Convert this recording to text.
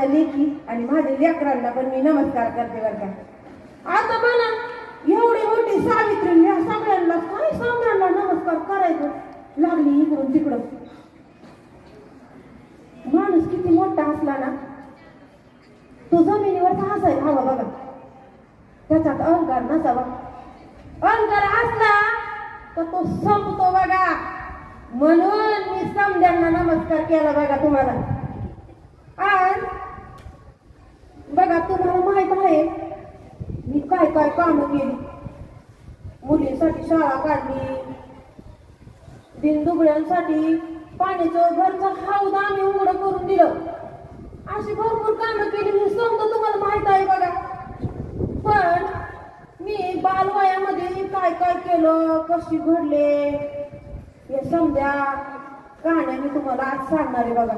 लेकी आणि माझ्या लेकरांना पण मी नमस्कार करते बरं का. आता म्हणा एवढी मोठी सावित्री या सगळ्यांना काय सगळ्यांना नमस्कार करायचं लागली इकडून तिकडं. माणूस किती मोठा असला ना तो जमिनीवर हसायला हवा बघा, त्याच्यात अहंकार नसावा. अहंकार असला तर तो संपतो बघा. म्हणून मी समद्यांना नमस्कार केला बघा तुम्हाला. आज बघा तुम्हाला माहित आहे मी काय काय कामं केली. मुलींसाठी शाळा काढली, दिनदुबळ्यांसाठी पाण्याचं घरचं हौद आम्ही उघडं करून दिलं. अशी भरपूर कामं केली मी समजा तुम्हाला माहित आहे बघा. पण मी बालवयामध्ये काय काय केलं, कशी घडले हे समजा कहाण्या मी तुम्हाला आज सांगणार आहे बघा.